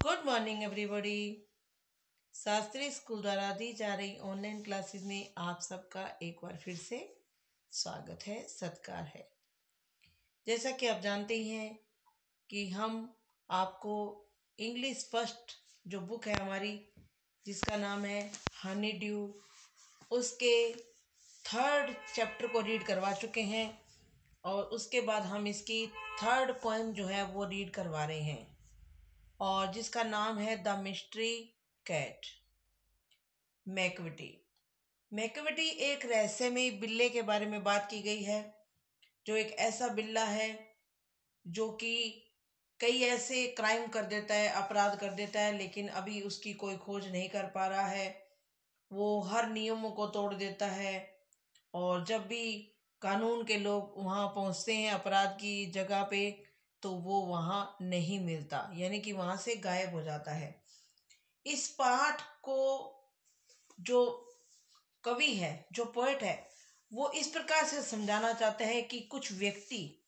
Good morning everybody. Shastri school द्वारा दी जा रही ऑनलाइन क्लासेस में आप सबका एक बार फिर से स्वागत है, सत्कार है। जैसा कि आप जानते ही हैं कि हम आपको इंग्लिश फर्स्ट जो बुक है हमारी, जिसका नाम है हनी ड्यू, उसके 3rd चैप्टर को रीड करवा चुके हैं और उसके बाद हम इसकी 3rd पोएम जो है वो रीड करवा रहे हैं और जिसका नाम है द मिस्ट्री कैट। मैकविटी एक रहस्यमयी बिल्ले के बारे में बात की गई है, जो एक ऐसा बिल्ला है जो कि कई ऐसे क्राइम कर देता है, अपराध कर देता है, लेकिन अभी उसकी कोई खोज नहीं कर पा रहा है। वो हर नियमों को तोड़ देता है और जब भी कानून के लोग वहाँ पहुँचते हैं अपराध की जगह पे, तो वो वहाँ नहीं मिलता, यानी कि वहाँ से गायब हो जाता है। इस पाठ को जो कवि है, जो पोएट है, वो इस प्रकार से समझाना चाहते हैं कि कुछ व्यक्ति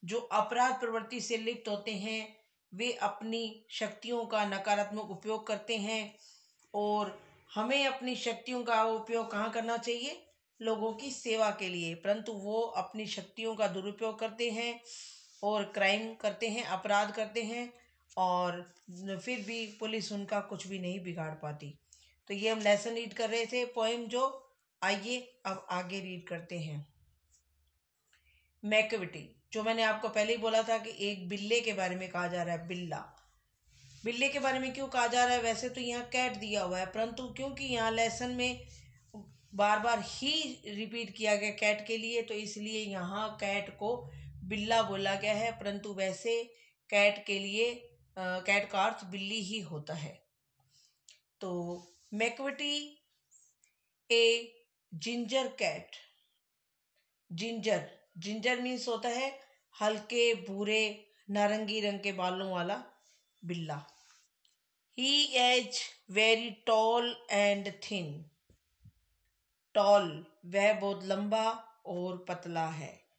जो अपराध प्रवृत्ति से लिप्त होते हैं, वे अपनी शक्तियों का नकारात्मक उपयोग करते हैं और हमें अपनी शक्तियों का उपयोग कहाँ करना चाहिए? लोगों की सेवा के लिए। परंतु वो अपनी शक्तियों का दुरुपयोग करते हैं और क्राइम करते हैं, अपराध करते हैं और फिर भी पुलिस उनका कुछ भी नहीं बिगाड़ पाती। तो ये हम लेसन रीड कर रहे थे, पोएम जो। आइए अब आगे रीड करते हैं। मैकविटी, जो मैंने आपको पहले ही बोला था कि एक बिल्ले के बारे में कहा जा रहा है। बिल्ले के बारे में क्यों कहा जा रहा है? वैसे तो यहाँ कैट दिया हुआ है, परंतु क्योंकि यहाँ लेसन में बार बार ही रिपीट किया गया कैट के लिए, तो इसलिए यहाँ कैट को बिल्ला बोला गया है। परंतु वैसे कैट के लिए कैट का अर्थ बिल्ली ही होता है। तो मैकविटी ए जिंजर कैट। जिंजर मीन्स होता है हल्के भूरे नारंगी रंग के बालों वाला बिल्ला। He is very tall and thin. Tall, वह बहुत लंबा और पतला है।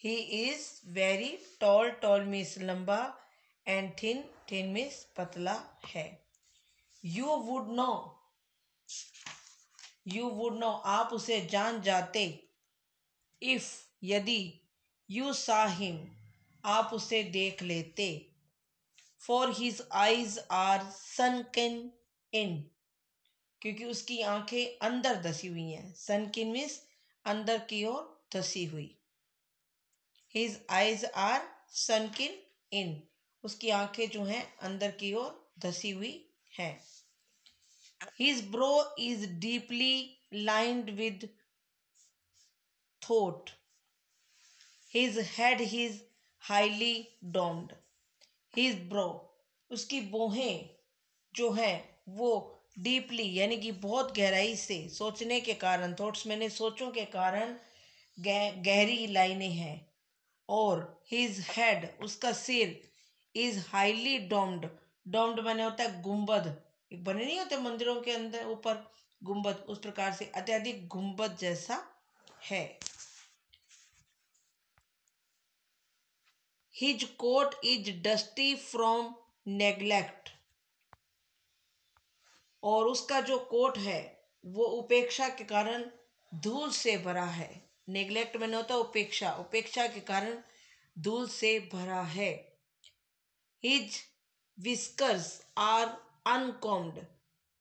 He is very tall, tall means लंबा, एंड थिन मीन्स पतला है। यू वुड नो, आप उसे जान जाते। इफ, यदि, यू सा हिम, आप उसे देख लेते। For his eyes are sunken in, क्योंकि उसकी आंखें अंदर धसी हुई हैं। सनकिन मीन्स अंदर की ओर धसी हुई। हिज आईज आर सनकिन इन, उसकी आंखें जो हैं अंदर की ओर धसी हुई हैं। His bro is deeply lined with thought. His head is highly domed. His brow, उसकी भौहें जो हैं वो डीपली यानी कि बहुत गहराई से, सोचने के कारण, थॉट्स मैंने सोचों के कारण गहरी लाइनें हैं। और his head, उसका सिर, is highly domed। डोम्ड मैंने होता है गुंबद, एक बने नहीं होते मंदिरों के अंदर ऊपर गुंबद, उस प्रकार से अत्यधिक गुंबद जैसा है। His coat is dusty from neglect, और उसका जो कोट है वो उपेक्षा के कारण धूल से भरा है। नेग्लेक्ट मैंने होता उपेक्षा, उपेक्षा के कारण धूल से भरा है। His whiskers are uncombed।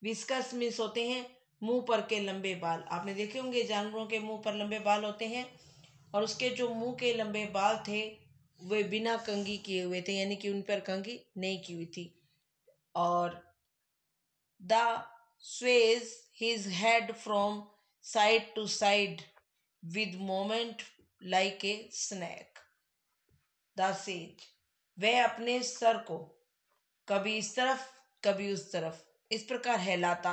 whiskers means होते हैं मुंह पर के लंबे बाल। आपने देखे होंगे जानवरों के मुंह पर लंबे बाल होते हैं, और उसके जो मुंह के लंबे बाल थे वे बिना कंघी किए हुए थे, यानी कि उन पर कंघी नहीं की हुई थी। और the sways his head from side to side with moment like a snake. The sways, वह अपने सर को कभी इस तरफ कभी उस तरफ इस प्रकार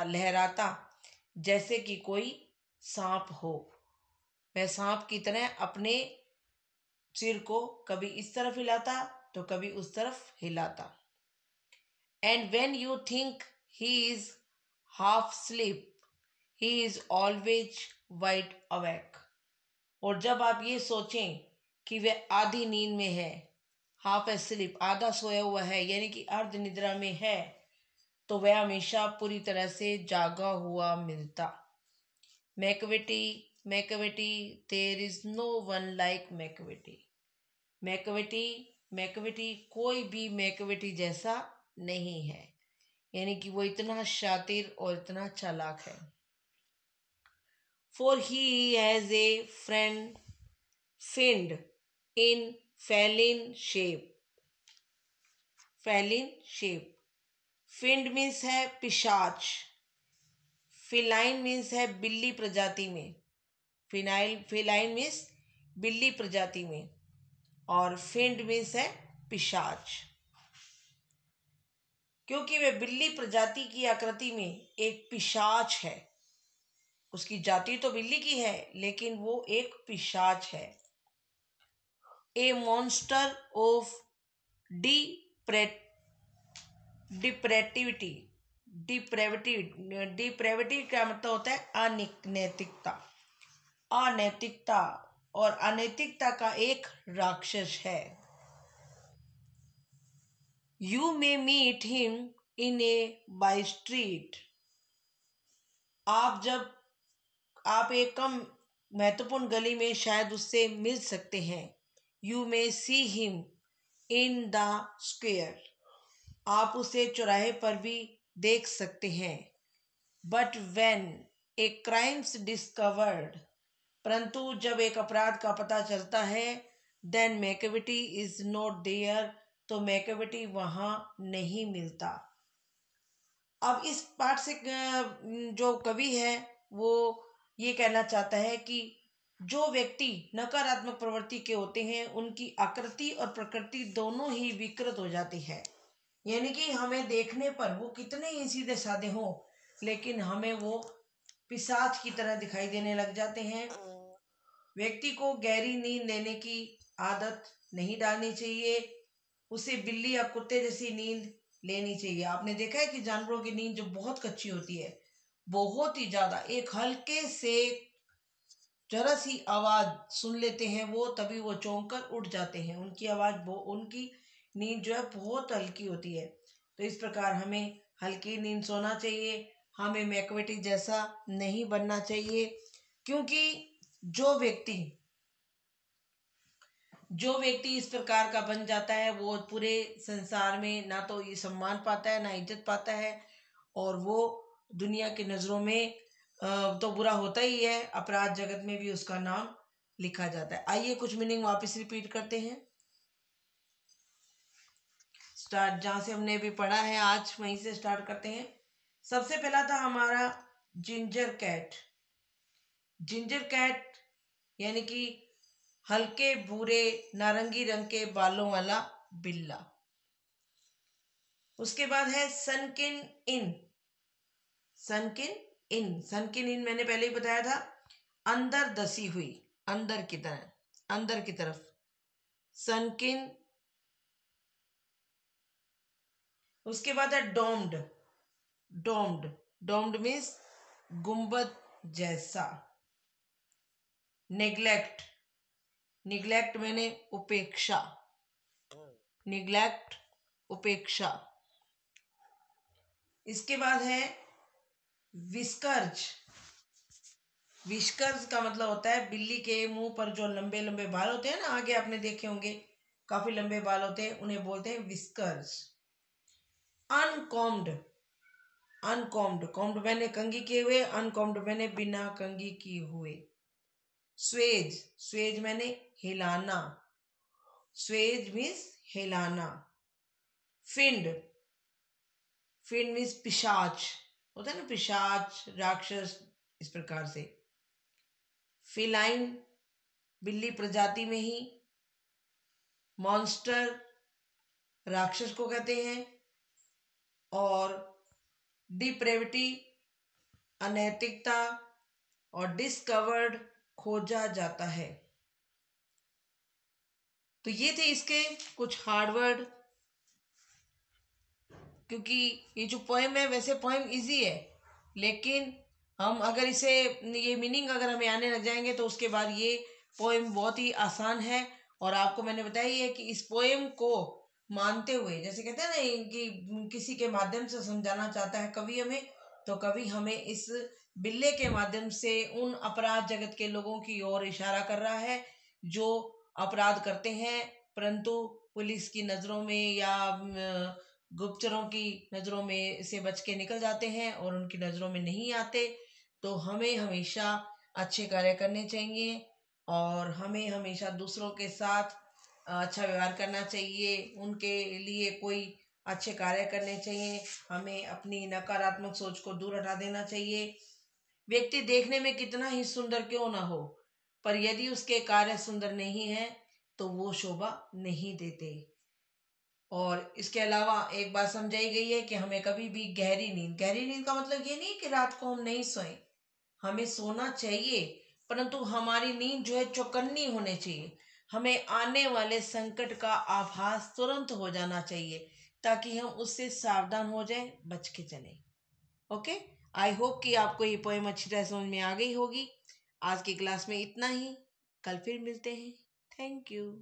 लहराता जैसे कि कोई सांप हो। वह सांप की तरह अपने सिर को कभी इस तरफ हिलाता तो कभी उस तरफ हिलाता। And when you think he is half sleep, he is always wide awake. और जब आप ये सोचें कि वह आधी नींद में है, हाफ स्लीप, आधा सोया हुआ है, यानी कि अर्ध निद्रा में है, तो वह हमेशा पूरी तरह से जागा हुआ मिलता। Macavity, Macavity, there is no one like Macavity. Macavity, Macavity, कोई भी मैकविटी जैसा नहीं है, यानी कि वो इतना शातिर और इतना चालाक है। For he has a friend fiend in feline shape. Feline shape. Fiend means है पिशाच। feline means है बिल्ली प्रजाति में। feline means बिल्ली प्रजाति में, और fiend means है पिशाच। क्योंकि वह बिल्ली प्रजाति की आकृति में एक पिशाच है। उसकी जाति तो बिल्ली की है, लेकिन वो एक पिशाच है। ए मॉन्स्टर ऑफ डिप्रेटिविटी। डिप्रेविटी का मतलब होता है अनैतिकता। अनैतिकता और अनैतिकता का एक राक्षस है। You may meet him in a by street. आप एक कम महत्वपूर्ण गली में शायद उससे मिल सकते हैं। You may see him in the square. आप उसे चौराहे पर भी देख सकते हैं। But when a crime's discovered, परंतु जब एक अपराध का पता चलता है, then Macavity is not there, तो मैकविटी वहां नहीं मिलता। अब इस पाठ से जो कवि है वो ये कहना चाहता है कि जो व्यक्ति नकारात्मक प्रवृत्ति के होते हैं उनकी आकृति और प्रकृति दोनों ही विकृत हो जाती है। यानी कि हमें देखने पर वो कितने ही सीधे साधे हों, लेकिन हमें वो पिशाच की तरह दिखाई देने लग जाते हैं। व्यक्ति को गहरी नींद लेने की आदत नहीं डालनी चाहिए। उसे बिल्ली या कुत्ते जैसी नींद लेनी चाहिए। आपने देखा है कि जानवरों की नींद जो बहुत कच्ची होती है, बहुत ही ज्यादा, एक हल्के से जरा सी आवाज सुन लेते हैं वो, तभी वो चौंक कर उठ जाते हैं। उनकी आवाज उनकी नींद जो है बहुत हल्की होती है। तो इस प्रकार हमें हल्की नींद सोना चाहिए। हमें मैकविटी जैसा नहीं बनना चाहिए, क्योंकि जो व्यक्ति इस प्रकार का बन जाता है वो पूरे संसार में ना तो ये सम्मान पाता है, ना इज्जत पाता है, और वो दुनिया की नज़रों में तो बुरा होता ही है, अपराध जगत में भी उसका नाम लिखा जाता है। आइए कुछ मीनिंग वापस रिपीट करते हैं। स्टार्ट जहां से हमने भी पढ़ा है आज वहीं से स्टार्ट करते हैं। सबसे पहला था हमारा जिंजर कैट। जिंजर कैट यानी कि हल्के भूरे नारंगी रंग के बालों वाला बिल्ला। उसके बाद है सनकिन इन। सनकिन इन, सनकिन इन मैंने पहले ही बताया था, अंदर धसी हुई, अंदर की तरह, अंदर की तरफ, सनकिन। उसके बाद है डोम्ड। डोम्ड, डोम्ड मीन्स गुंबद जैसा। नेग्लेक्ट, निग्लेक्ट मैंने उपेक्षा, निग्लेक्ट उपेक्षा। इसके बाद है विस्कर्ज। विस्कर्ज का मतलब होता है बिल्ली के मुंह पर जो लंबे लंबे बाल होते हैं ना, आगे आपने देखे होंगे काफी लंबे बाल होते हैं, उन्हें बोलते हैं विस्कर्ज। अनकॉम्ड, अनकॉम्ड, कॉम्ड मैंने कंघी किए हुए, अनकॉम्ड मैंने बिना कंघी किए हुए। स्वेज, स्वेज मैंने हिलाना, स्वेज मीन्स हिलाना। फिंड, फिंड मीन्स पिशाच, होता है ना पिशाच, राक्षस, इस प्रकार से। फिलाइन, बिल्ली प्रजाति में ही। मॉन्स्टर, राक्षस को कहते हैं। और डिप्रेविटी, अनैतिकता। और डिस्कवर्ड, खोजा जाता है। तो ये थे इसके कुछ हार्ड वर्ड। क्योंकि ये जो पोएम है, वैसे पोएम इजी है, लेकिन हम अगर इसे, ये मीनिंग अगर हमें आने लग जाएंगे तो उसके बाद ये पोएम बहुत ही आसान है। और आपको मैंने बताया है कि इस पोएम को मानते हुए, जैसे कहते हैं ना कि किसी के माध्यम से समझाना चाहता है कवि हमें, तो कवि हमें इस बिल्ले के माध्यम से उन अपराध जगत के लोगों की ओर इशारा कर रहा है जो अपराध करते हैं परंतु पुलिस की नज़रों में या गुप्तचरों की नज़रों में से बच के निकल जाते हैं और उनकी नज़रों में नहीं आते। तो हमें हमेशा अच्छे कार्य करने चाहिए और हमें हमेशा दूसरों के साथ अच्छा व्यवहार करना चाहिए, उनके लिए कोई अच्छे कार्य करने चाहिए। हमें अपनी नकारात्मक सोच को दूर हटा देना चाहिए। व्यक्ति देखने में कितना ही सुंदर क्यों ना हो, पर यदि उसके कार्य सुंदर नहीं है तो वो शोभा नहीं देते। और इसके अलावा एक बात समझाई गई है कि हमें कभी भी गहरी नींद का मतलब ये नहीं कि रात को हम नहीं सोएं, हमें सोना चाहिए, परंतु हमारी नींद जो है चौकन्नी होनी चाहिए। हमें आने वाले संकट का आभास तुरंत हो जाना चाहिए ताकि हम उससे सावधान हो जाएं, बच के चलें। ओके, आई होप कि आपको ये पोएम अच्छी तरह समझ में आ गई होगी। आज की क्लास में इतना ही, कल फिर मिलते हैं। Thank you.